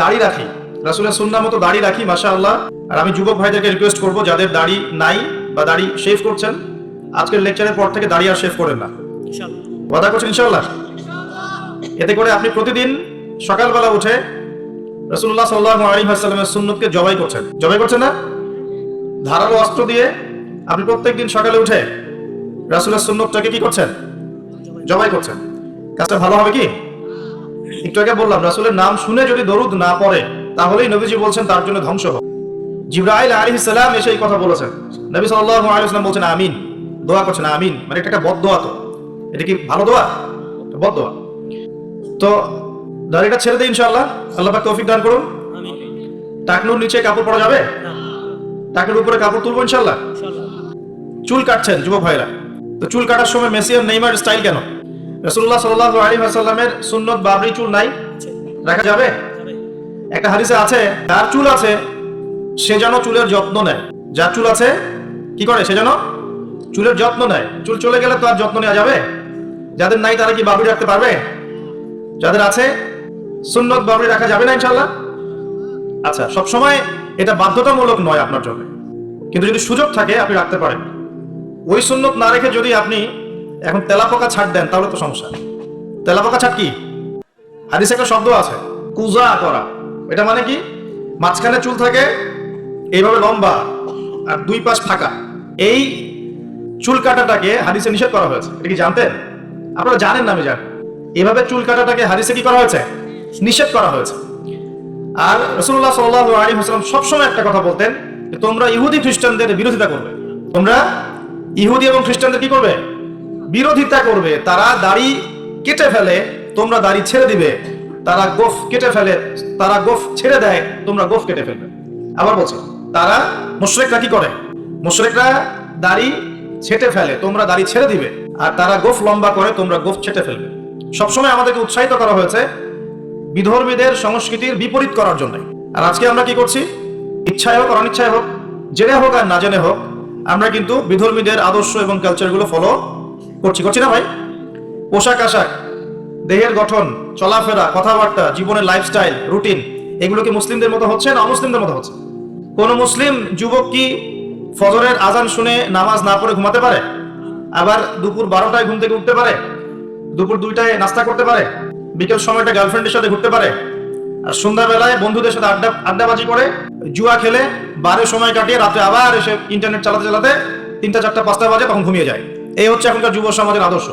দাড়ি রাখি, রাসূলের সুন্নাহ মতো দাড়ি রাখি, মাশাআল্লাহ। আর আমি যুবক ভাইদেরকে রিকোয়েস্ট করব, যাদের দাড়ি নাই বা দাড়ি শেভ করছেন, আজকের লেকচারের পর থেকে দাড়ি আর শেভ করেন না, ইনশাআল্লাহ। ওয়াদা করছেন ইনশাআল্লাহ? এতে করে আপনি প্রতিদিন সকালবেলা উঠে রাসূলুল্লাহ সাল্লাল্লাহু আলাইহি ওয়াসাল্লামের সুন্নতকে জবাই করছেন না? ধারালো অস্ত্র দিয়ে আপনি প্রত্যেকদিন সকালে উঠে রাসূলের সুন্নতটাকে কি করছেন? জবাই করছেন। কাজটা ভালো হবে কি? একটু আগে বললাম, রাসূলের নাম শুনে যদি দরুদ না পড়ে তাহলেই নবীজি বলছেন তার জন্য ধ্বংস হোক। জিবরাইল আলাইহিস সালাম এসে এই কথা বলেছেন, নবী সাল্লাল্লাহু আলাইহি ওয়াসাল্লাম বলছেন আমিন, দোয়া করছেন আমিন, মানে এটা একটা বদদোয়া। তো এটা কি ভালো দোয়া? বদদোয়া। তো দাড়িটা ছেড়ে দেই ইনশাআল্লাহ, আল্লাহ পাক তৌফিক দান করুন। আমিন। টাকনুর নিচে কাপড় পরা যাবে? টাকনুর উপরে কাপড় তুলবো ইনশাআল্লাহ। চুল কাটছেন যুবক ভাইরা, তো চুল কাটার সময় মেসি আর নেইমার স্টাইল কেন? রাসূলুল্লাহ সাল্লাল্লাহু আলাইহি ওয়াসাল্লামের সুন্নত বাবরি চুল নাই, রাখা যাবে? একটা হাদিসে আছে, যার চুল আছে সে যেন চুলের যত্ন নেয়। যার চুল আছে কি করে? সে যেন চুলের যত্ন নেয়। চুল চলে গেলে তো আর যত্ন নেওয়া যাবে? যাদের নাই তারা কি বাবরি রাখতে পারবে? যাদের আছে সুন্নত বাবরি রাখা যাবে না ইনশাআল্লাহ? আচ্ছা, সব সময় এটা বাধ্যতামূলক নয় আপনার জন্য, কিন্তু যদি সুযোগ থাকে আপনি রাখতে পারেন। ওই সুন্নত না রেখে যদি আপনি এখন তেলাপোকা ছাড় দেন তাহলে তো সমস্যা। তেলাপোকা ছাড় কি? হাদিসে একটা শব্দ আছে, কুজা করা। এটা মানে কি? মাঝখানে চুল থাকে এইভাবে লম্বা আর দুই পাশ ফাঁকা, এই চুল কাটাটাকে হাদিসে নিষেধ করা হয়েছে। এটা কি জানতেন? আপনারা জানেন না? আমি জানি। এভাবে চুল কাটাটাকে হাদিসে কি করা হয়েছে? নিষেধ করা হয়েছে। আর রাসূলুল্লাহ সাল্লাল্লাহু আলাইহি ওয়াসাল্লাম সবসময় একটা কথা বলতেন, যে তোমরা ইহুদি খ্রিস্টানদের বিরোধিতা করবে। তোমরা ইহুদি এবং খ্রিস্টানদের কি করবে? বিরোধিতা করবে। তারা দাড়ি কেটে ফেলে, তোমরা দাড়ি ছেড়ে দিবে। তারা গোফ কেটে ফেলে, তারা গোফ ছেড়ে দেয়, তোমরা গোফ কেটে ফেলবে। আবার বলছে, তারা মুশরিকরা কি করে? মুশরিকরা দাড়ি ছেটে ফেলে, তোমরা দাড়ি ছেড়ে দিবে। আর তারা গোফ লম্বা করে, তোমরা গোফ ছেটে ফেলবে। সবসময় আমাদেরকে উৎসাহিত করা হয়েছে বিধর্মীদের সংস্কৃতির বিপরীত করার জন্য। আর আজকে আমরা কি করছি? ইচ্ছায় হোক আর অনিচ্ছায় হোক, জেনে হোক আর না জেনে হোক, আমরা কিন্তু বিধর্মীদের আদর্শ এবং কালচারগুলো ফলো করছি না ভাই? পোশাক আশাক, দেহের গঠন, চলাফেরা, কথাবার্তা, জীবনের লাইফস্টাইল, রুটিন, এগুলো কি মুসলিমদের মতো হচ্ছে না অমুসলিমদের মতো হচ্ছে? কোন মুসলিম যুবক কি ফজরের আজান শুনে নামাজ না পড়ে ঘুমাতে পারে? আবার দুপুর 12টায় ঘুম থেকে উঠতে পারে? দুপুর 2টায় নাস্তা করতে পারে? বিকেল সময়টা গার্লফ্রেন্ডের সাথে ঘুরতে পারে? আর সন্ধ্যাবেলায় বন্ধুদের সাথে আড্ডাবাজি করে, জুয়া খেলে, বারে সময় কাটিয়ে রাতে আবার এসে ইন্টারনেট চালাতে চালাতে 3টা 4টা 5টা বাজে, তখন ঘুমিয়ে যায়। এই হচ্ছে এখনকার যুব সমাজের আদর্শ।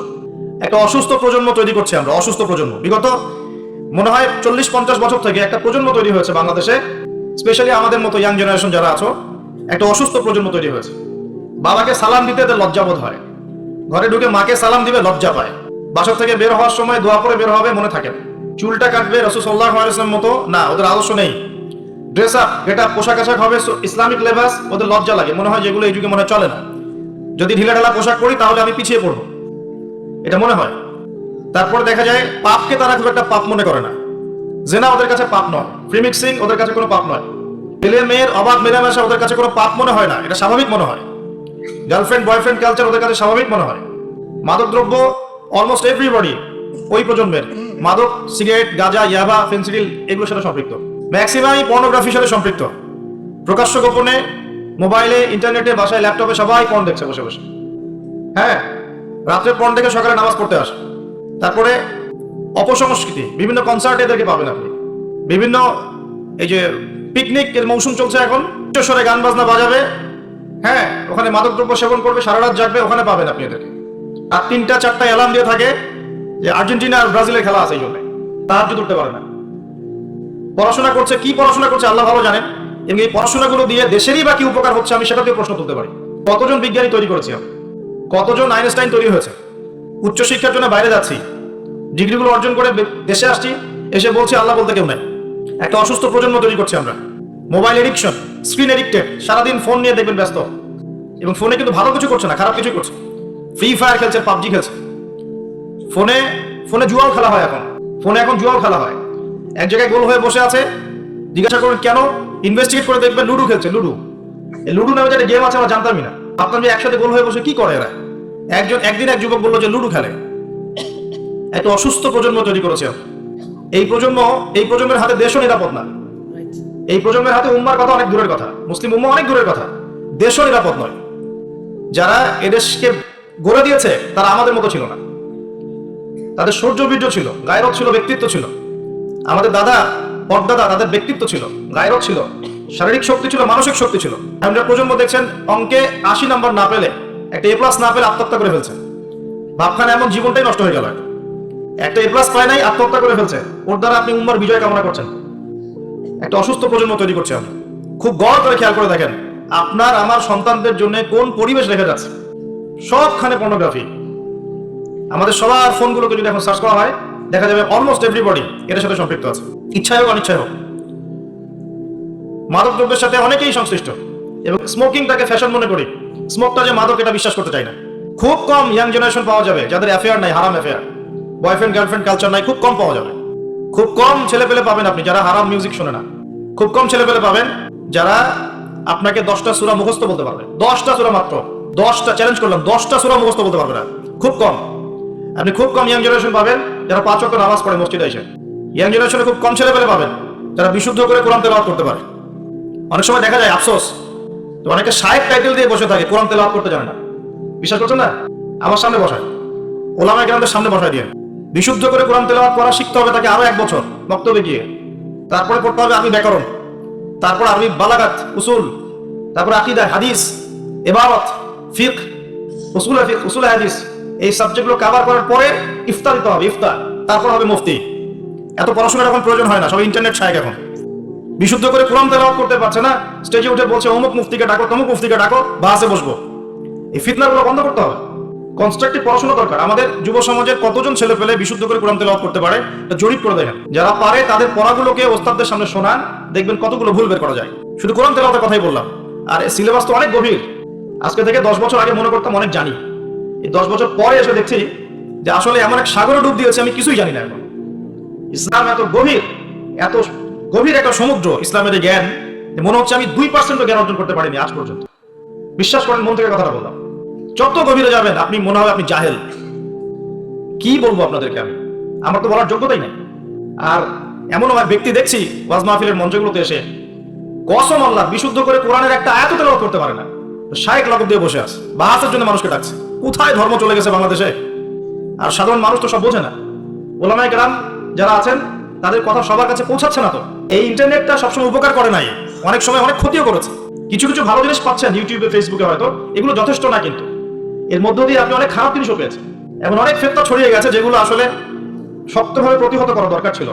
একটা অসুস্থ প্রজন্ম তৈরি করছি আমরা, অসুস্থ প্রজন্ম। বিগত মনে হয় 40-50 বছর থেকে একটা প্রজন্ম তৈরি হয়েছে বাংলাদেশে, স্পেশালি আমাদের মতো ইয়াং জেনারেশন যারা আছো, একটা অসুস্থ প্রজন্ম তৈরি হয়েছে। বাবাকে সালাম দিতে এদের লজ্জাবোধ হয়, ঘরে ঢুকে মাকে সালাম দিবে লজ্জা পায়, বাসা থেকে বের হওয়ার সময় দোয়া করে বের হবে মনে থাকে না, চুলটা কাটবে রাসূল সাল্লাল্লাহু আলাইহি ওয়াসাল্লাম মতো না, ওদের আদর্শ নেই। ড্রেস আপ, গেট আপ, পোশাক আশাক হবে ইসলামিক লেবাস, ওদের লজ্জা লাগে, মনে হয় যেগুলো এই যুগে মনে হয় চলে না। যদি ঢিলা ঢালা পোশাক পরি তাহলে আমি পিছিয়ে পড়বো, এটা মনে হয়। তারপরে দেখা যায় পাপকে তারা খুব একটা পাপ মনে করে না। জেনা ওদের কাছে পাপ নয়, প্রিমিক্সিং ওদের কাছে কোনো পাপ নয়, ছেলে মেয়ের অবাধ মেলামেশা ওদের কাছে কোনো পাপ মনে হয় না, এটা স্বাভাবিক মনে হয়। গার্লফ্রেন্ড বয়ফ্রেন্ড কালচার ওদের কাছে স্বাভাবিক মনে হয়। মাদকদ্রব্য অলমোস্ট এভরিবডি, ওই প্রজন্মের মাদক, সিগারেট, গাঁজা, ইয়াবা, ফেন্সিডিল, এগুলোর সাথে সম্পৃক্ত। ম্যাক্সিমামই পর্নোগ্রাফির সাথে সম্পৃক্ত। প্রকাশ্য গোপনে মোবাইলে, ইন্টারনেটে, বাসায়, ল্যাপটপে সবাই পর্ন দেখছে বসে বসে। হ্যাঁ, রাত্রে পর্ন দেখে সকালে নামাজ পড়তে আসে। তারপরে অপসংস্কৃতি, বিভিন্ন কনসার্টে এদেরকে পাবেন আপনি। বিভিন্ন এই যে পিকনিক এর মৌসুম চলছে এখন, উচ্চস্বরে গান বাজনা বাজাবে, হ্যাঁ, ওখানে মাদকদ্রব্য সেবন করবে, সারা রাত জাগবে, ওখানে পাবেন আপনি এদেরকে। আর 3টা 4টা অ্যালার্ম দিয়ে থাকে যে আর্জেন্টিনা আর ব্রাজিলের খেলা আছে, এই জন্য তাহাজ্জুদ উঠতে পারে না। পড়াশোনা করছে, কি পড়াশোনা করছে আল্লাহ ভালো জানেন। এবং এই পড়াশোনাগুলো দিয়ে দেশেরই বা কি উপকার হচ্ছে আমি সেটাতেও প্রশ্ন তুলতে পারি। কতজন বিজ্ঞানী তৈরি করেছি আমি, কতজন আইনস্টাইন তৈরি হয়েছে। উচ্চশিক্ষার জন্য বাইরে যাচ্ছি, ডিগ্রিগুলো অর্জন করে দেশে আসছি, এসে বলছি আল্লাহ বলতে কেউ নাই। একটা অসুস্থ প্রজন্ম তৈরি করছি আমরা। মোবাইল এডিকশন, স্ক্রিন এডিক্টেড, সারাদিন ফোন নিয়ে দেখবেন ব্যস্ত। এবং ফোনে কিন্তু ভালো কিছু করছে না, খারাপ কিছু করছে। ফ্রি ফায়ার খেলছে, পাবজি খেলছে, ফোনে ফোনে জুয়াও খেলা হয় এখন। ফোনে এখন জুয়াও খেলা হয়। এক জায়গায় গোল হয়ে বসে আছে, জিজ্ঞাসা করুন কেন, ইনভেস্টিগেট করে দেখবেন লুডু খেলছে। লুডু, এই লুডু নামে যে গেম আছে আমরা জানতামই না। আপনার একসাথে গোল হয়ে বসে কি করে এরা? একদিন এক যুবক বললো যে লুডু খেলে। একটা অসুস্থ প্রজন্ম তৈরি করেছে। এই প্রজন্মের হাতে দেশও নিরাপদ না। এই প্রজন্মের হাতে উম্মার কথা অনেক দূরের কথা, মুসলিম উম্মা অনেক দূরের কথা, দেশও নিরাপদ নয়। যারা এদেশকে গড়ে দিয়েছে তারা আমাদের মতো ছিল না। তাদের শৌর্য বীর্য ছিল, গায়রত ছিল, ব্যক্তিত্ব ছিল। আমাদের দাদা পরদাদা, তাদের ব্যক্তিত্ব ছিল, গায়রত ছিল, শারীরিক শক্তি ছিল, মানসিক শক্তি ছিল। আমরা প্রজন্ম দেখছেন অঙ্কে 80 নাম্বার না পেলে, একটা A+ না পেলে আত্মহত্যা করে ফেলছে। ভাবখানে এমন জীবনটাই নষ্ট হয়ে গেল। একটা A+ পায় নাই, আত্মহত্যা করে ফেলছে। ওর দ্বারা আপনি উম্মার বিজয় কামনা করছেন। একটা অসুস্থ প্রজন্ম তৈরি করছে আমরা। খুব গড় করে খেয়াল করে দেখেন আপনার আমার সন্তানদের জন্য কোন পরিবেশ রেখে যাচ্ছে। সবখানে পর্নোগ্রাফি। আমাদের সবার ফোনগুলোকে যদি এখন সার্চ করা হয় দেখা যাবে অলমোস্ট এভরিবডি এর সাথে সম্পৃক্ত আছে, ইচ্ছায় হোক অনিচ্ছায় হোক। মাদক দ্রব্যের সাথে অনেকেই সংশ্লিষ্ট এবং স্মোকিংটাকে ফ্যাশন মনে করি। স্মোকটা যে মাদক এটা বিশ্বাস করতে চাই না। খুব কম ইয়াং জেনারেশন পাওয়া যাবে যাদের অ্যাফেয়ার নাই, হারাম অ্যাফেয়ার, বয়ফ্রেন্ড গার্লফ্রেন্ড কালচার নাই, খুব কম পাওয়া যাবে। খুব কম ছেলে পেলে পাবেন আপনি যারা হারাম মিউজিক শোনে না। খুব কম ছেলে পেলে পাবেন যারা আপনাকে 10টা সূরা মুখস্থ বলতে পারবে। 10টা সূরা মাত্র, 10টা চ্যালেঞ্জ করলাম, 10টা সূরা মুখস্থ বলতে পারবে না। খুব কম। আপনি খুব কম ইয়াং জেনারেশন পাবেন যারা 5 ওয়াক্ত নামাজ পড়ে মসজিদে এসে। ইয়াং জেনারেশনে খুব কম ছেলে পেলে পাবেন যারা বিশুদ্ধ করে কোরআন তেলাওয়াত করতে পারে। অনেক সময় দেখা যায় আফসোস, তো অনেকে শায়েখ টাইটেল দিয়ে বসে থাকে, কোরআন তেলাওয়াত করতে জানে না। বিশ্বাস করছেন না? আমার সামনে বসায়, ওলামায়ে কেরামদের সামনে বসায় দিয়ে বিশুদ্ধ করে কোরআন তেলাওয়াত করা শিখতে হবে তাকে আরো 1 বছর বক্তব্যে গিয়ে। তারপরে পড়তে হবে আরবি ব্যাকরণ, তারপর আরবি বালাগাত, উসুল, তারপর আকীদা, হাদিস, ইবাদত, ফিকহ, উসুল হাদিস। এই সাবজেক্টগুলো কভার করার পরে ইফতার দিতে হবে, ইফতার, তারপর হবে মুফতি। এত পড়াশোনার এখন প্রয়োজন হয় না, সব ইন্টারনেট শায়েখ। এখন বিশুদ্ধ করে কোরআন তেলাওয়াত করতে পারছে না, স্টেজে উঠে বলছে অমুক মুফতিকে ডাকো, তমুক মুফতিকে ডাকো, বাসে বসবো। এই ফিতনাগুলো বন্ধ করতে হবে। কনস্ট্রাকটিভ পড়াশোনা দরকার। আমাদের যুব সমাজের কতজন ছেলে পেলে বিশুদ্ধ করে কোরআন তেলাওয়াত করতে পারে তা জরিপ করে দেখেন। যারা পারে তাদের পড়াগুলোকে ওস্তাদদের সামনে শোনান, দেখবেন কতগুলো ভুল বের করা যায়। শুধু কোরআন তেলাওয়াতের কথাই বললাম, আর সিলেবাস তো অনেক গভীর। আজকে থেকে 10 বছর আগে মনে করতাম অনেক জানি, এই 10 বছর পরে এসে দেখছি যে আসলে এমন এক সাগরে ডুব দিয়েছে আমি কিছুই জানি না। এখন ইসলাম এত গভীর একটা সমুদ্র, ইসলামের এই জ্ঞান, মনে হচ্ছে আমি 2% জ্ঞান অর্জন করতে পারিনি আজ পর্যন্ত। বিশ্বাস করেন, মন থেকে কথাটা বললাম। যত গভীরে যাবেন আপনি মনে হবে আপনি জাহেল। কি বলবো আপনাদেরকে, আমার তো বলার যোগ্যতাই নাই। আর এমন ব্যক্তি দেখছি ওয়াজ মাহফিলের মঞ্চগুলোতে এসে কসম আল্লাহ বিশুদ্ধ করে কোরআনের একটা আয়াত তেলাওয়াত করতে পারে না, শায়েখ লাকব দিয়ে বসে আছে, বাহাসের জন্য মানুষকে ডাকছে। কোথায় ধর্ম চলে গেছে বাংলাদেশে? আর সাধারণ মানুষ তো সব বোঝে না। ওলামায়ে কেরাম যারা আছেন তাদের কথা সবার কাছে পৌঁছাচ্ছে না। তো এই ইন্টারনেটটা সবসময় উপকার করে নাই, অনেক সময় অনেক ক্ষতিও করেছে। কিছু কিছু ভালো জিনিস পাচ্ছেন ইউটিউবে, ফেসবুকে, হয়তো এগুলো যথেষ্ট না, কিন্তু এর মধ্য দিয়ে আপনি অনেক খারাপ জিনিসও পেয়েছেন। এমন অনেক ফিতনা ছড়িয়ে গেছে যেগুলো আসলে শক্তভাবে প্রতিহত করা দরকার ছিল।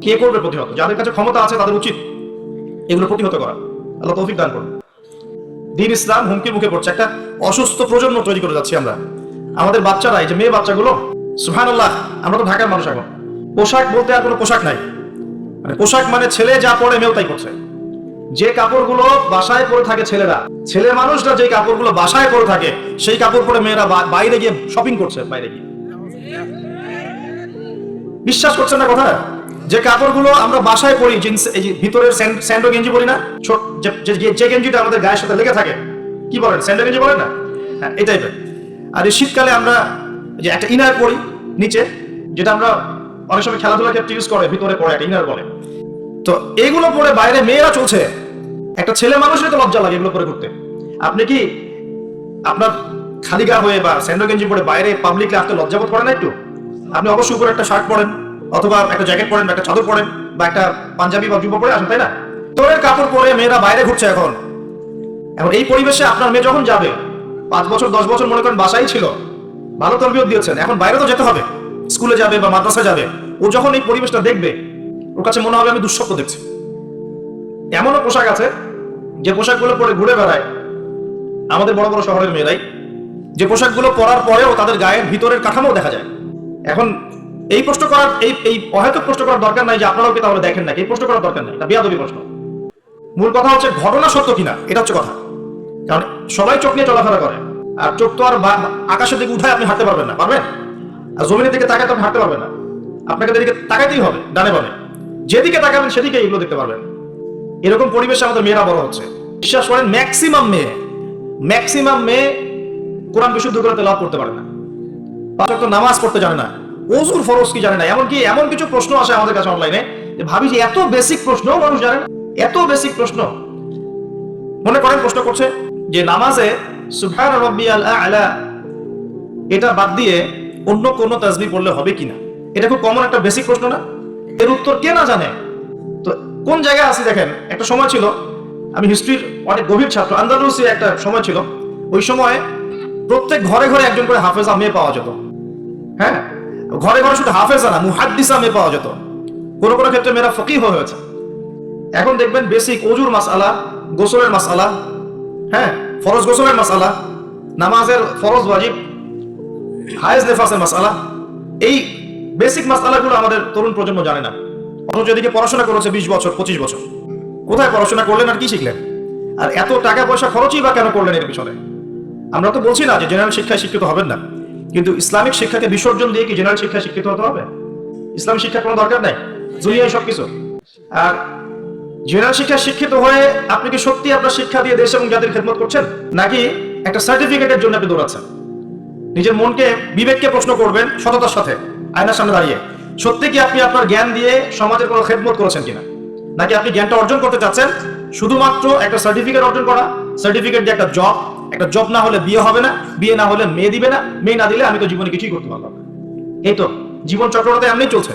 কে করবে প্রতিহত? যাদের কাছে ক্ষমতা আছে তাদের উচিত এগুলো প্রতিহত করা। আল্লাহ তৌফিক দান করুন। দ্বীন ইসলাম হুমকির মুখে পড়ছে। একটা অসুস্থ প্রজন্ম তৈরি করে যাচ্ছি আমরা। আমাদের বাচ্চারা, এই যে মেয়ে বাচ্চাগুলো, সুবহানাল্লাহ, আমরা তো ঢাকার মানুষ, এখন পোশাক বলতে আর কোনো পোশাক নাই। মানে পোশাক মানে ছেলে যা পরে মেয়েও তাই করছে। যে কাপড়গুলো বাসায় পরে থাকে ছেলেরা, ছেলে মানুষরা যে কাপড়গুলো বাসায় পরে থাকে সেই কাপড় পরে মেয়েরা বাইরে গিয়ে শপিং করছে। বাইরে গিয়ে বিশ্বাস করছেন না কথা? যে কাপড়গুলো আমরা বাসায় পরি, জিন্স, এই যে ভিতরের স্যান্ডো গেঞ্জি পরি না, যে গেঞ্জিটা আমাদের গায়ের সাথে লেগে থাকে, কি বলেন, স্যান্ডো গেঞ্জি বলেন না? হ্যাঁ, এই টাইপের। আর এই শীতকালে আমরা যে একটা ইনার পরি নিচে, যেটা আমরা অনেক সময় খেলাধুলার ক্ষেত্রে ইউজ করে, ভিতরে পরে একটা ইনার বলে। তো এগুলো পরে বাইরে মেয়েরা চলছে। একটা ছেলে মানুষের তো লজ্জা লাগে এগুলো পরে ঘুরতে। আপনি কি আপনার খালি গা হয়ে বা স্যান্ডো গেঞ্জি পরে বাইরে পাবলিকলি আসতে লজ্জা বোধ করেন না একটু? আপনি অবশ্যই উপরে একটা শার্ট পরেন, অথবা একটা জ্যাকেট পরেন, একটা চাদর পরেন, বা একটা পাঞ্জাবি বা জুব্বা পরে আসেন, তাই না? তোরের কাপড় পরে মেয়েরা বাইরে ঘুরছে এখন। এই পরিবেশে আপনার মেয়ে যখন যাবে, 5 বছর 10 বছর মনে করেন বাসায় ছিল, ভালো তরবিয়ত দিয়েছেন, এখন বাইরে তো যেতে হবে, স্কুলে যাবে বা মাদ্রাসায় যাবে। ও যখন এই পরিবেশটা দেখবে, ওর কাছে মনে হবে আমি দুঃস্বপ্ন দেখছি। এমনও পোশাক আছে যে পোশাকগুলো পরে ঘুরে বেড়ায় আমাদের বড় বড় শহরের মেয়েরাই, যে পোশাকগুলো পরার পরেও তাদের গায়ের ভিতরের কাঠামো দেখা যায়। এখন এই প্রশ্ন করার, এই অহেতুক প্রশ্ন করার দরকার নাই যে আপনারাও কি তাহলে দেখেন নাকি, এই প্রশ্ন করার দরকার নাই, এটা বেয়াদবি প্রশ্ন। মূল কথা হচ্ছে ঘটনা সত্য কিনা, এটা হচ্ছে কথা। কারণ সবাই চোখ নিয়ে চলাফেরা করে, আর চোখ তো আর আকাশের দিকে উঠায় আপনি হাঁটতে পারবেন না, পারবেন? আর জমিনের দিকে তাকায় তো আপনি হাঁটতে পারবেন না। আপনাকে দিকে তাকাইতেই হবে, ডানে বামে, যেদিকে তাকাবেন সেদিকে এগুলো দেখতে পারবেন। এরকম পরিবেশে আমাদের মেয়েরা বড় হচ্ছে। বিশ্বাস করেন, ম্যাক্সিমাম মেয়ে কোরআন বিশুদ্ধ করে তেলাওয়াত করতে পারে না, 5 ওয়াক্ত নামাজ পড়তে জানে না, ওযুর ফরজ কি জানে না, এমনকি এমন কিছু প্রশ্ন আসে আমাদের কাছে অনলাইনে যে ভাবি যে এত বেসিক প্রশ্ন মানুষ জানে না, এত বেসিক প্রশ্ন। মনে করেন প্রশ্ন করছে যে নামাজে সুবহান রাব্বিয়াল আ'লা এটা বাদ দিয়ে অন্য কোন তাসবিহ পড়লে হবে কিনা। এটা খুব কমন একটা বেসিক প্রশ্ন না? এর উত্তর কে না জানে? তো কোন জায়গায় আছি দেখেন, একটা সময় ছিল, আমি হিস্ট্রির অনেক গভীর ছাত্র, আন্দালুসে একটা সময় ছিল, ওই সময় প্রত্যেক ঘরে ঘরে একজন করে হাফেজা মেয়ে পাওয়া যেত। হ্যাঁ, ঘরে ঘরে শুধু হাফেজা না, মুহাদ্দিসা মেয়ে পাওয়া যেত। কোনো কোনো ক্ষেত্রে মেয়েরা ফকিহ হয়েছে। এখন দেখবেন বেসিক ওযুর মাসআলা, গোসলের মাসআলা, হ্যাঁ ফরজ গোসলের মাসআলা, নামাজের ফরজ ওয়াজিব, হায়েজ নেফাসের মাসআলা, এই বেসিক মাসআলাগুলো আমাদের তরুণ প্রজন্ম জানে না। অথচ এদিকে পড়াশোনা করেছে 20 বছর 25 বছর, কোথায় পড়াশোনা করলেন আর কি শিখলেন? আর এত টাকা পয়সা খরচই বা কেন করলেন এর পিছনে? আমরা তো বলছি না যে জেনারেল শিক্ষায় শিক্ষিত হবেন না, কিন্তু ইসলামিক শিক্ষাকে বিসর্জন দিয়ে কি জেনারেল শিক্ষায় শিক্ষিত হতে হবে? ইসলামিক শিক্ষার কোনো দরকার নাই, দুনিয়ায় সবকিছু। আর জেনারেল শিক্ষায় শিক্ষিত হয়ে আপনি কি সত্যি আপনার শিক্ষা দিয়ে দেশ এবং জাতির খেদমত করছেন, নাকি একটা সার্টিফিকেটের জন্য আপনি দৌড়াচ্ছেন? নিজের মনকে, বিবেককে প্রশ্ন করবেন সততার সাথে, আয়নার সামনে দাঁড়িয়ে, সত্যি কি আপনি আপনার জ্ঞান দিয়ে সমাজের কোনো খেদমত করেছেন কিনা, নাকি আপনি জ্ঞানটা অর্জন করতে চাচ্ছেন শুধুমাত্র একটা সার্টিফিকেট অর্জন করা, সার্টিফিকেট দিয়ে একটা জব না হলে বিয়ে হবে না, বিয়ে না হলে মেয়ে দিবে না, মেয়ে না দিলে আমি তো জীবনে কিছুই করতে পারলাম না। এই তো জীবন চক্রটা এমনি চলছে।